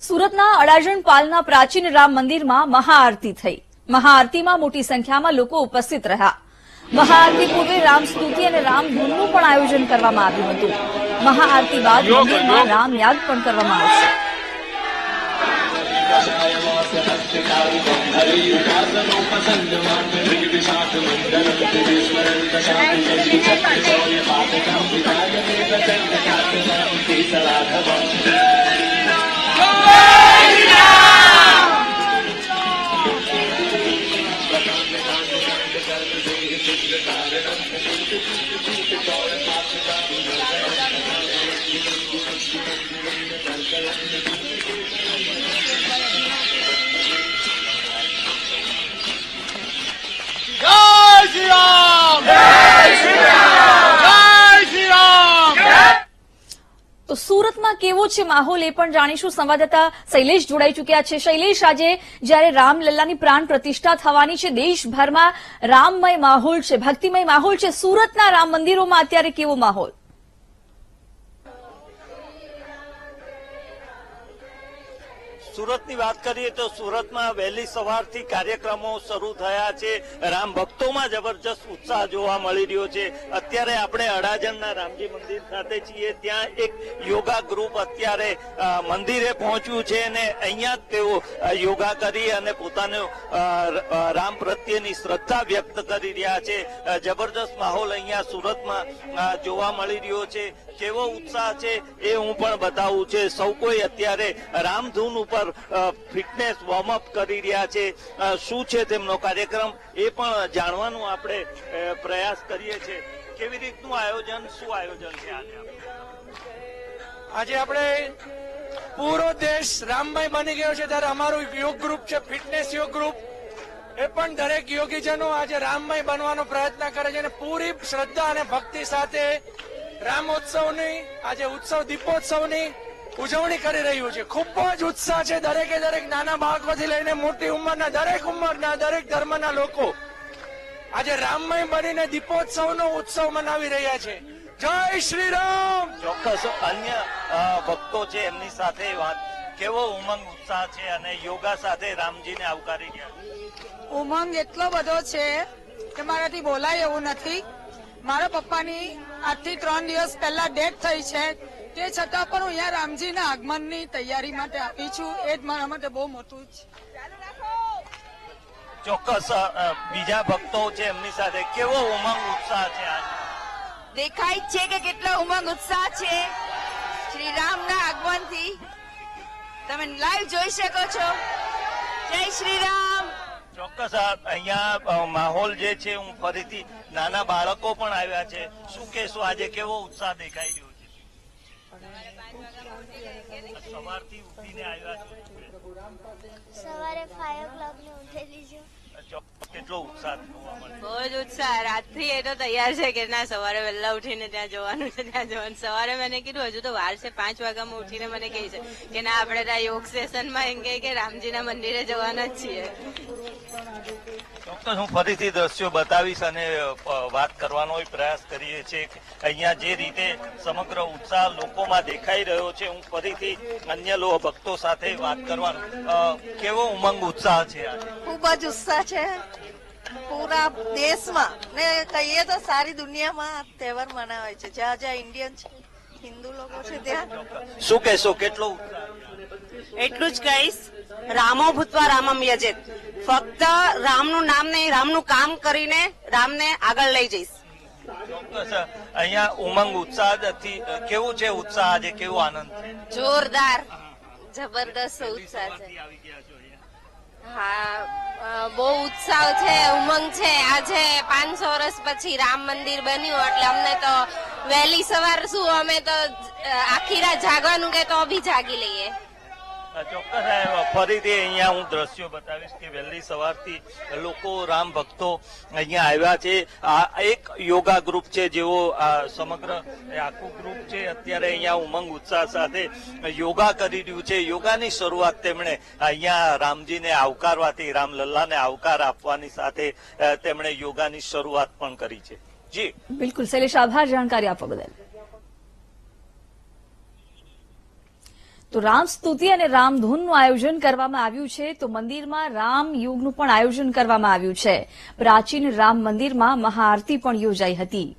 સુરતના અડાજણ પાલના પ્રાચીન રામ મંદિરમાં મહાઆરતી થઈ। મહાઆરતીમાં મોટી સંખ્યામાં લોકો ઉપસ્થિત રહ્યા। મહાઆરતી પૂર્વે રામ સ્તુતિ અને રામધૂનનું પણ આયોજન કરવામાં આવ્યું હતું। મહાઆરતી બાદ મંદિરમાં રામયાગ પણ કરવામાં આવશે। તો સુરતમાં કેવો છે માહોલ એ પણ જાણીશું। સંવાદદાતા શૈલેષ જોડાઈ ચૂક્યા છે। શૈલેષ, આજે જ્યારે રામલલ્લાની પ્રાણ પ્રતિષ્ઠા થવાની છે, દેશભરમાં રામમય માહોલ છે, ભક્તિમય માહોલ છે, સુરતના રામ મંદિરોમાં અત્યારે કેવો માહોલ? સુરતની વાત કરીએ તો સુરતમાં વહેલી સવારથી કાર્યક્રમો શરૂ થયા છે। રામ ભક્તોમાં જબરજસ્ત ઉત્સાહ જોવા મળી રહ્યો છે। અત્યારે આપણે અડાજણના રામજી મંદિર ખાતે છીએ। ત્યાં એક યોગા ગ્રુપ અત્યારે મંદિરે પહોંચ્યું છે અને અહીંયા તેઓ યોગા કરી અને પોતાનો રામ પ્રત્યેની શ્રદ્ધા વ્યક્ત કરી રહ્યા છે। જબરજસ્ત માહોલ અહીંયા સુરતમાં જોવા મળી રહ્યો છે। કેવો ઉત્સાહ છે એ હું પણ બતાવું છે। સૌ કોઈ અત્યારે રામધૂન ઉપર ફિટનેસ વોર્મઅપ કરી રહ્યા છે। શું છે તેમનો કાર્યક્રમ એ પણ જાણવાનું આપણે પ્રયાસ કરીએ છીએ। કેવી રીતનું આયોજન, શું આયોજન છે આજે આપણે પૂરો દેશ રામમય બની ગયો છે, ત્યારે અમારું યોગ ગ્રુપ છે, ફિટનેસ યોગ ગ્રુપ, એ પણ દરેક યોગીજનો આજે રામમય બનવાનો પ્રયત્ન કરે છે અને પૂરી શ્રદ્ધા અને ભક્તિ સાથે રામોત્સવની આજે ઉત્સવ દીપોત્સવની ઉજવણી કરી રહ્યું છે। ખૂબ જ ઉત્સાહ છે। દરેકે દરેક નાના બાળકોથી લઈને મોટી ઉંમરના દરેક ઉંમરના દરેક ધર્મના લોકો આજે રામમય બનીને દીપોત્સવનો ઉત્સવ મનાવી રહ્યા છે। જય શ્રી રામ। ચોક્કસ અન્ય ભક્તો છે એમની સાથે વાત, કેવો ઉમંગ ઉત્સાહ છે અને યોગા સાથે રામજીને આવકારી ગયા? ઉમંગ એટલો બધો છે કે મારાથી બોલાય એવું નથી। મારા પપ્પાની આજથી 3 દિવસ પહેલા ડેથ થઈ છે, તે છતાં પણ હું અહીંયા રામજીના આગમનની તૈયારી માટે આવી છું। એ જ મારા માટે બહુ મોટું છે। ચોક્કસ બીજા ભક્તો છે એમની સાથે, કેવો ઉમંગ ઉત્સાહ છે? આજે દેખાય છે કે કેટલો ઉમંગ ઉત્સાહ છે શ્રી રામના આગમનથી। તમે લાઈવ જોઈ શકો છો। જય શ્રી રામ। ચોક્કસ અહીંયા માહોલ જે છે, હું ફરીથી નાના બાળકો પણ આવ્યા છે, શું કહેશો આજે કેવો ઉત્સાહ દેખાઈ રહ્યો છે? સવારથી ઉઠીને આવ્યા છો? સવારે 5 o'clock ને ઉઠેલી છું। કેટલો ઉત્સાહ જોવા મળે? બહુ જ ઉત્સાહ। રાતથી એ તો તૈયાર છે કે ના સવારે વહેલા ઉઠીને ત્યાં જવાનું છે, ત્યાં જવાનું। સવારે મને કીધું હજુ તો વાર છે, 5 વાગ્યામાં ઉઠીને મને કહે છે કે ના આપણે ત્યાં યોગ સેશનમાં એમ કહે કે રામજીના મંદિરે જવાના જ છીએ। ચોક્કસ હું ફરીથી દ્રશ્યો બતાવીશ અને વાત કરવાનો પ્રયાસ કરીએ છીએ। અહીંયા જે રીતે સમગ્ર ઉત્સાહ લોકોમાં દેખાઈ રહ્યો છે, હું ફરીથી અન્ય ભક્તો સાથે વાત કરવાનો, કેવો ઉમંગ ઉત્સાહ છે આજે? ખૂબ જ ઉત્સાહ છે પૂરા દેશમાં ને કહીએ તો સારી દુનિયામાં તહેવાર મનાવાય છે। જ્યાં જ્યાં ઇન્ડિયન છે, હિન્દુ લોકો છે ત્યાં। શું કહેશો, કેટલો ઉત્સાહ? એટલું જ કહીશ, રામો ભૂતવા રામમ યજેત। ફક્ત રામનું નામ નહીં, રામનું કામ કરીને રામને આગળ લઈ જઈશ। ચોક્કસ અહીંયા ઉમંગ ઉત્સાહ કેવું છે ઉત્સાહ આજે, કેવો આનંદ છે? જોરદાર, જબરદસ્ત ઉત્સાહ છે। હા, બહુ ઉત્સાહ છે, ઉમંગ છે। આજે 500 વર્ષ પછી રામ મંદિર બન્યું એટલે અમને તો વહેલી સવાર શું, અમે તો આખી રાત જાગવાનું કે તો બી જાગી લઈએ। ચોક્કસ ફરીથી અહીંયા હું દ્રશ્યો બતાવીશ કે વહેલી સવારથી લોકો રામ ભક્તો અહીંયા આવ્યા છે। આ એક યોગા ગ્રુપ છે, જેઓ સમગ્ર આખું ગ્રુપ છે અત્યારે અહીંયા ઉમંગ ઉત્સાહ સાથે યોગા કરી રહ્યું છે। યોગાની શરૂઆત તેમણે અહીંયા રામજીને આવકારવાથી, રામલલ્લાને આવકાર આપવાની સાથે તેમણે યોગાની શરૂઆત પણ કરી છે। જી બિલકુલ શૈલેષ, આભાર જાણકારી આપવા બદલ। તો રામ સ્તુતિ અને રામધૂનનું આયોજન કરવામાં આવ્યું છે. તો મંદિરમાં રામ યોગનું પણ આયોજન કરવામાં આવ્યું છે. પ્રાચીન રામ મંદિરમાં મહાઆરતી પણ યોજાઈ હતી.